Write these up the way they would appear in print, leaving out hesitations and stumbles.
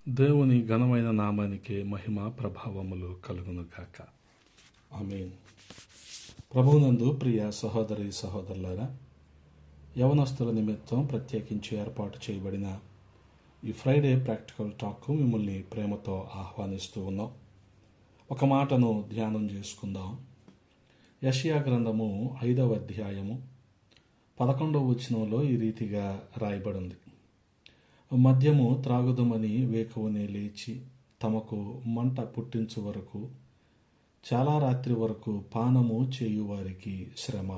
దేవుని ఘనమైన నామానికి మహిమ ప్రభావములు కలుగునుగాక. ఆమేన్. ప్రభువునందు ప్రియ సహోదరి సహోదరులారా, యవనస్తుల నిమిత్తం ప్రత్యేకించి ఏర్పాటు చేయబడిన ఈ ఫ్రైడే ప్రాక్టికల్ టాక్ మిమ్మల్ని ప్రేమతో ఆహ్వానిస్తూ ఉన్నాం. ఒక మాటను ధ్యానం చేసుకుందాం. యెషయా గ్రంథము 5వ అధ్యాయము 11వ వచనంలో ఈ రీతిగా రాయబడింది. మద్యము త్రాగుదమని వేకువనే లేచి తమకు మంట పుట్టించు వరకు చాలా రాత్రి వరకు పానము చేయువారికి శ్రమ.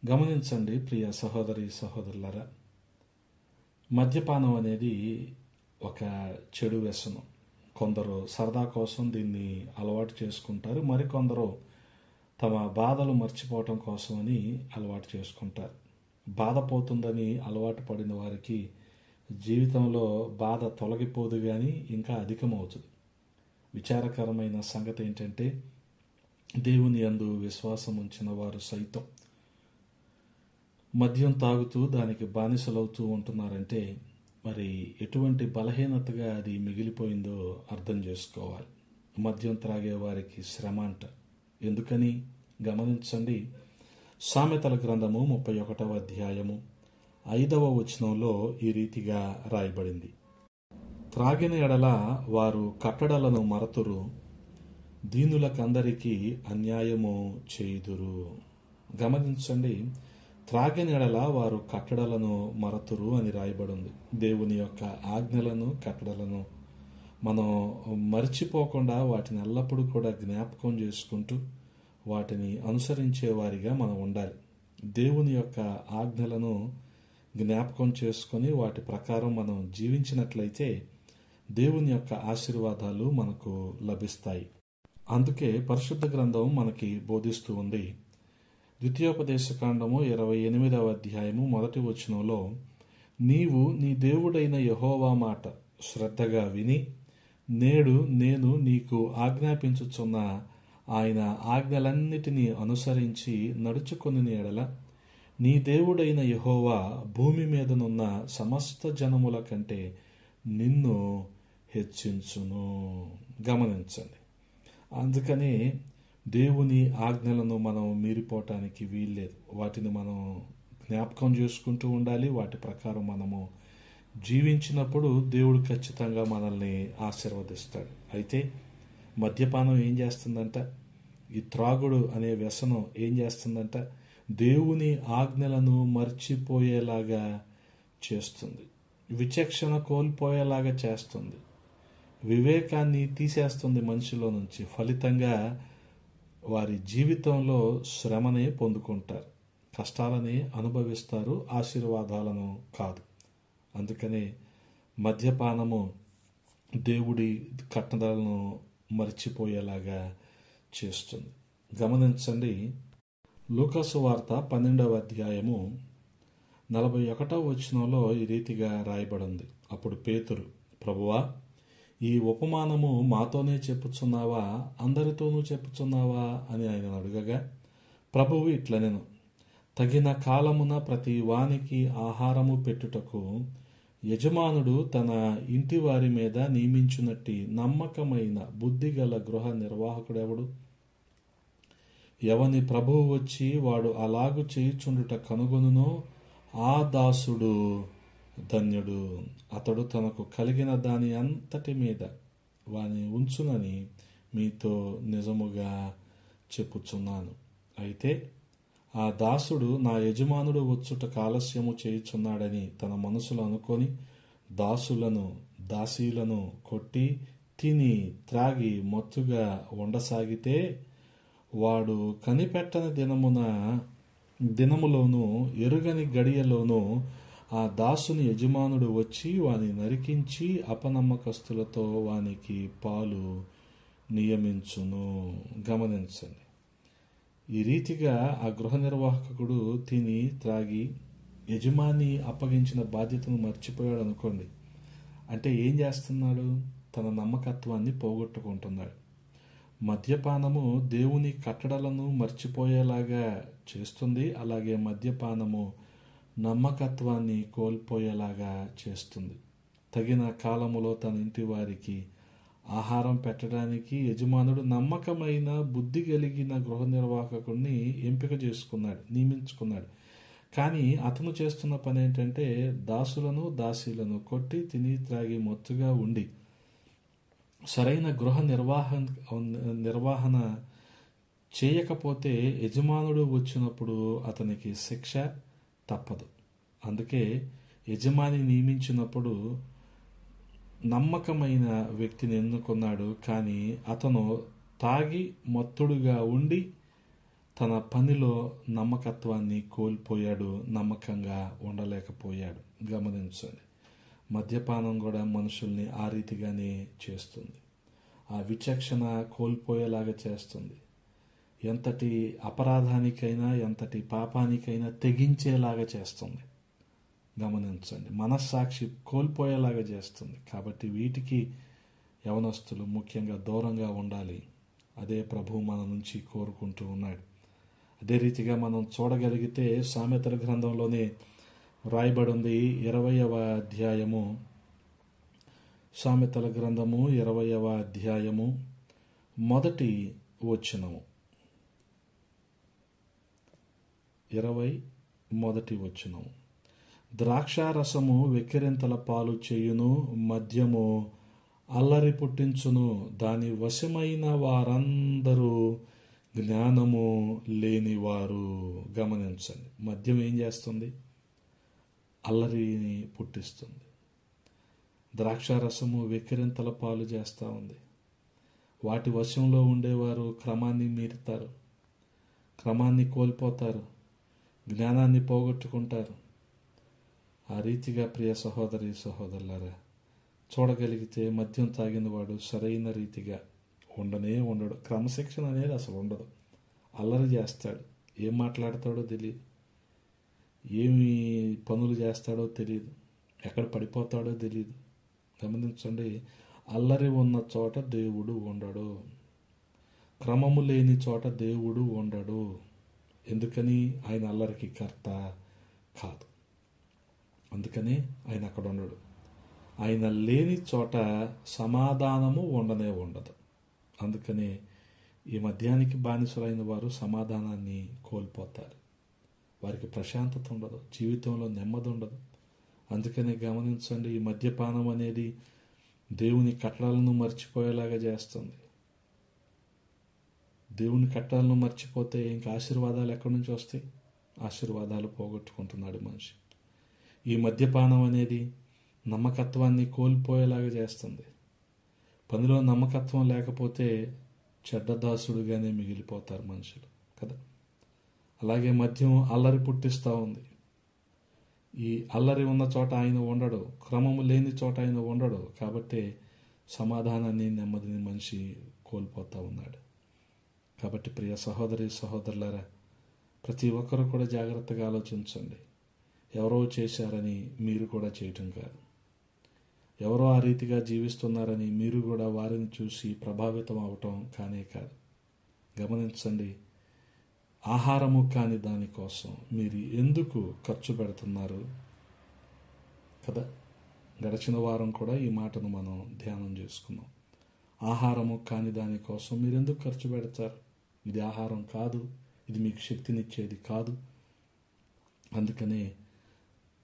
గమనించండి ప్రియ సహోదరి సహోదరులారా, మద్యపానం అనేది ఒక చెడు వ్యసనం. కొందరు సరదా కోసం దీన్ని అలవాటు చేసుకుంటారు, మరికొందరు తమ బాధలు మర్చిపోవటం కోసమని అలవాటు చేసుకుంటారు. బాధపోతుందని అలవాటు పడిన వారికి జీవితంలో బాధ తొలగిపోదు కానీ ఇంకా అధికమవుతుంది. విచారకరమైన సంగతి ఏంటంటే, దేవుని యందు విశ్వాసం ఉంచిన వారు సైతం మద్యం తాగుతూ దానికి బానిసలవుతూ ఉంటున్నారంటే మరి ఎటువంటి బలహీనతగా అది మిగిలిపోయిందో అర్థం చేసుకోవాలి. మద్యం త్రాగే వారికి శ్రమ అంట. ఎందుకని గమనించండి. సామెతల గ్రంథము 31వ అధ్యాయము 5వ వచనంలో ఈ రీతిగా రాయబడింది. త్రాగిన ఎడల వారు కట్టడలను మరతురు, దీనులకందరికీ అన్యాయము చేయుదురు. గమనించండి, త్రాగిన ఎడల వారు కట్టడలను మరతురు అని రాయబడింది. దేవుని యొక్క ఆజ్ఞలను కట్టడలను మనం మర్చిపోకుండా వాటిని ఎల్లప్పుడూ కూడా జ్ఞాపకం చేసుకుంటూ వాటిని అనుసరించే వారిగా మనం ఉండాలి. దేవుని యొక్క ఆజ్ఞలను జ్ఞాపకం చేసుకొని వాటి ప్రకారం మనం జీవించినట్లయితే దేవుని యొక్క ఆశీర్వాదాలు మనకు లభిస్తాయి. అందుకే పరిశుద్ధ గ్రంథం మనకి బోధిస్తూ ఉంది. ద్వితీయోపదేశకాండము 28వ అధ్యాయము 1వ వచనంలో, నీవు నీ దేవుడైన యెహోవా మాట శ్రద్ధగా విని నేడు నేను నీకు ఆజ్ఞాపించుచున్న ఆయన ఆజ్ఞలన్నిటినీ అనుసరించి నడుచుకొని ఎడల నీ దేవుడైన యెహోవా భూమి మీదనున్న సమస్త జనముల కంటే నిన్ను హెచ్చించును. గమనించండి. అందుకని దేవుని ఆజ్ఞలను మనం మీరిపోవటానికి వీల్లేదు. వాటిని మనం జ్ఞాపకం చేసుకుంటూ ఉండాలి. వాటి ప్రకారం మనము జీవించినప్పుడు దేవుడు ఖచ్చితంగా మనల్ని ఆశీర్వదిస్తాడు. అయితే మద్యపానం ఏం చేస్తుందంట? ఈ త్రాగుడు అనే వ్యసనం ఏం చేస్తుందంట? దేవుని ఆజ్ఞలను మర్చిపోయేలాగా చేస్తుంది, విచక్షణ కోల్పోయేలాగా చేస్తుంది, వివేకాన్ని తీసేస్తుంది మనిషిలో నుంచి. ఫలితంగా వారి జీవితంలో శ్రమనే పొందుకుంటారు, కష్టాలని అనుభవిస్తారు, ఆశీర్వాదాలను కాదు. అందుకనే మద్యపానము దేవుడి కట్టడలను మర్చిపోయేలాగా చేస్తుంది. గమనించండి. లూకాసు వార్త 12వ అధ్యాయము 41వ వచనంలో ఈ రీతిగా రాయబడింది. అప్పుడు పేతురు, ప్రభువా, ఈ ఉపమానము మాతోనే చెప్పుచున్నావా, అందరితోనూ చెప్పుచున్నావా అని ఆయన అడగగా, ప్రభువు ఇట్లనెను, తగిన కాలమున ప్రతి వానికి ఆహారము పెట్టుటకు యజమానుడు తన ఇంటి వారి మీద నియమించునట్టి నమ్మకమైన బుద్ధిగల గృహ నిర్వాహకుడెవడు? ఎవని ప్రభువు వచ్చి వాడు అలాగు చేయుచుండుట కనుగొనునో ఆ దాసుడు ధన్యుడు. అతడు తనకు కలిగిన దాని అంతటి మీద వాని ఉంచునని మీతో నిజముగా చెప్పుచున్నాను. అయితే ఆ దాసుడు నా యజమానుడు వచ్చుట ఆలస్యము చేయుచున్నాడని తన మనసులో అనుకొని దాసులను దాసీలను కొట్టి తిని త్రాగి మత్తుగా ఉండసాగితే వాడు కనిపెట్టని దినములోను ఎరుగని గడియలోనూ ఆ దాసుని యజమానుడు వచ్చి వాని నరికించి అపనమ్మకస్తులతో వానికి పాలు నియమించును. గమనించండి. ఈ రీతిగా ఆ గృహ నిర్వాహకుడు తిని త్రాగి యజమాని అప్పగించిన బాధ్యతను మర్చిపోయాడు అనుకోండి. అంటే ఏం చేస్తున్నాడు? తన నమ్మకత్వాన్ని పోగొట్టుకుంటున్నాడు. మద్యపానము దేవుని కట్టడలను మర్చిపోయేలాగా చేస్తుంది. అలాగే మద్యపానము నమ్మకత్వాన్ని కోల్పోయేలాగా చేస్తుంది. తగిన కాలములో తన ఇంటి వారికి ఆహారం పెట్టడానికి యజమానుడు నమ్మకమైన బుద్ధి కలిగిన గృహ నిర్వాహకుడిని ఎంపిక చేసుకున్నాడు, నియమించుకున్నాడు. కానీ అతను చేస్తున్న పని ఏంటంటే దాసులను దాసీలను కొట్టి తిని త్రాగి మత్తుగా ఉండి సరైన గృహ నిర్వహణ చేయకపోతే యజమానుడు వచ్చినప్పుడు అతనికి శిక్ష తప్పదు. అందుకే యజమాని నియమించినప్పుడు నమ్మకమైన వ్యక్తిని ఎన్నుకున్నాడు. కానీ అతను తాగి మత్తుడుగా ఉండి తన పనిలో నమ్మకత్వాన్ని కోల్పోయాడు, నమ్మకంగా ఉండలేకపోయాడు. గమనించండి, మద్యపానం కూడా మనుషుల్ని ఆ రీతిగానే చేస్తుంది. ఆ విచక్షణ కోల్పోయేలాగా చేస్తుంది. ఎంతటి అపరాధానికైనా ఎంతటి పాపానికైనా తెగించేలాగా చేస్తుంది. గమనించండి, మనస్సాక్షి కోల్పోయేలాగా చేస్తుంది. కాబట్టి వీటికి యవనస్తులు ముఖ్యంగా దూరంగా ఉండాలి. అదే ప్రభువు మన నుంచి కోరుకుంటూ ఉన్నాడు. అదే రీతిగా మనం చూడగలిగితే సామెతల గ్రంథంలోనే రాయబడి ఉంది. 20వ అధ్యాయము, సామెతల గ్రంథము 20వ అధ్యాయము మొదటి వచనము, 21 ద్రాక్షారసము వెక్కిరింతల పాలు చేయును, మద్యము అల్లరి పుట్టించును, దాని వశమైన వారందరూ జ్ఞానము లేనివారు. గమనించండి, మద్యం ఏం చేస్తుంది? అల్లరిని పుట్టిస్తుంది. ద్రాక్షారసము వెక్కిరింతల పాలు చేస్తూ ఉంది. వాటి వశంలో ఉండేవారు క్రమాన్ని మీరుతారు, క్రమాన్ని కోల్పోతారు, జ్ఞానాన్ని పోగొట్టుకుంటారు. ఆ రీతిగా ప్రియ సహోదరి సహోదరులారా, చూడగలిగితే మద్యం తాగిన వాడు సరైన రీతిగా ఉండడు. క్రమశిక్షణ అనేది అసలు ఉండదు. అల్లరి చేస్తాడు, ఏం మాట్లాడతాడో తెలియదు, ఏమి పనులు చేస్తాడో తెలియదు, ఎక్కడ పడిపోతాడో తెలియదు. గమనించండి, అల్లరి ఉన్న చోట దేవుడు ఉండడు, క్రమము లేని చోట దేవుడు ఉండడు. ఎందుకని? ఆయన అల్లరికి కర్త కాదు, అందుకని ఆయన అక్కడ ఉండడు. ఆయన లేని చోట సమాధానము ఉండదు. అందుకనే ఈ మద్యానికి బానిసలైన వారు సమాధానాన్ని కోల్పోతారు. వారికి ప్రశాంతత ఉండదు, జీవితంలో నెమ్మది ఉండదు. అందుకనే గమనించండి, ఈ మద్యపానం అనేది దేవుని కట్టడలను మర్చిపోయేలాగా చేస్తుంది. దేవుని కట్టడలను మర్చిపోతే ఇంకా ఆశీర్వాదాలు ఎక్కడి నుంచి వస్తాయి? ఆశీర్వాదాలు పోగొట్టుకుంటున్నాడు మనిషి. ఈ మద్యపానం అనేది నమ్మకత్వాన్ని కోల్పోయేలాగా చేస్తుంది. పనిలో నమ్మకత్వం లేకపోతే చెడ్డదాసుడుగానే మిగిలిపోతారు మనుషులు కదా. అలాగే మద్యం అల్లరి పుట్టిస్తూ ఉంది. ఈ అల్లరి ఉన్న చోట ఆయన ఉండడు, క్రమము లేని చోట ఆయన ఉండడు. కాబట్టి సమాధానాన్ని నెమ్మదిని మనిషి కోల్పోతూ ఉన్నాడు. కాబట్టి ప్రియ సహోదరి సహోదరులారా, ప్రతి ఒక్కరూ కూడా జాగ్రత్తగా ఆలోచించండి. ఎవరో చేశారని మీరు కూడా చేయటం కాదు. ఎవరో ఆ రీతిగా జీవిస్తున్నారని మీరు కూడా వారిని చూసి ప్రభావితం అవటం కానే కాదు. గమనించండి, ఆహారము కాని దానికోసం మీరు ఎందుకు ఖర్చు పెడుతున్నారు కదా. గడిచిన వారం కూడా ఈ మాటను మనం ధ్యానం చేసుకున్నాం. ఆహారము కాని దానికోసం మీరు ఎందుకు ఖర్చు పెడతారు? ఇది ఆహారం కాదు, ఇది మీకు శక్తినిచ్చేది కాదు. అందుకనే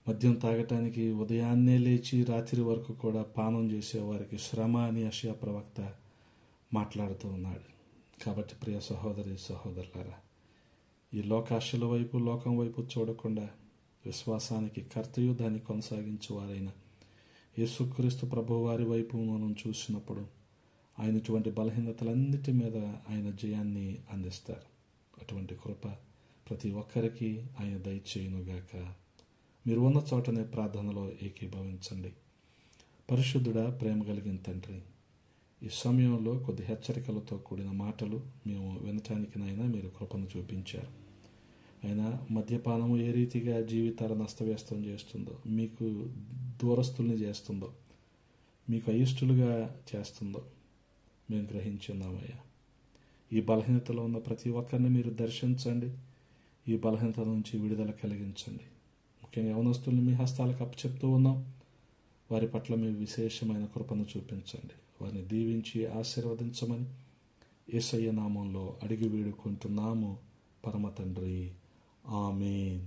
మద్యం తాగటానికి ఉదయాన్నే లేచి రాత్రి వరకు కూడా పానం చేసేవారికి శ్రమ అని యెషయా ప్రవక్త మాట్లాడుతూ ఉన్నాడు. కాబట్టి ప్రియ సహోదరి సహోదరులారా, ఈ లోకాశల వైపు లోకం వైపు చూడకుండా విశ్వాసానికి కర్తయు దాన్ని కొనసాగించేవారైన యేసుక్రీస్తు ప్రభువారి వైపు మనం చూసినప్పుడు ఆయన ఇటువంటి బలహీనతలన్నిటి మీద ఆయన జయాన్ని అందిస్తారు. అటువంటి కృప ప్రతి ఒక్కరికి ఆయన దయచేయునుగాక. మీరు ఉన్న చోటనే ప్రార్థనలో ఏకీభవించండి. పరిశుద్ధుడా, ప్రేమ కలిగిన తండ్రి, ఈ సమయంలో కొద్ది హెచ్చరికలతో కూడిన మాటలు మేము వినటానికి నాయన మీరు కృపను చూపించారు. అయినా మద్యపానము ఏ రీతిగా జీవితాలను అస్తవ్యస్తం చేస్తుందో, మీకు దూరస్తుల్ని చేస్తుందో, మీకు అయిష్టులుగా చేస్తుందో మేము గ్రహించున్నామయ్యా. ఈ బలహీనతలో ఉన్న ప్రతి ఒక్కరిని మీరు దర్శించండి. ఈ బలహీనత నుంచి విడుదల కలిగించండి. ముఖ్యంగా యవనస్తుల్ని మీ హస్తాలకు అప్పచెప్తూ ఉన్నాం. వారి పట్ల మీ విశేషమైన కృపను చూపించండి. వారిని దీవించి ఆశీర్వదించమని యేసయ్య నామంలో అడిగి వేడుకుంటున్నాము పరమ తండ్రి. ఆమేన్.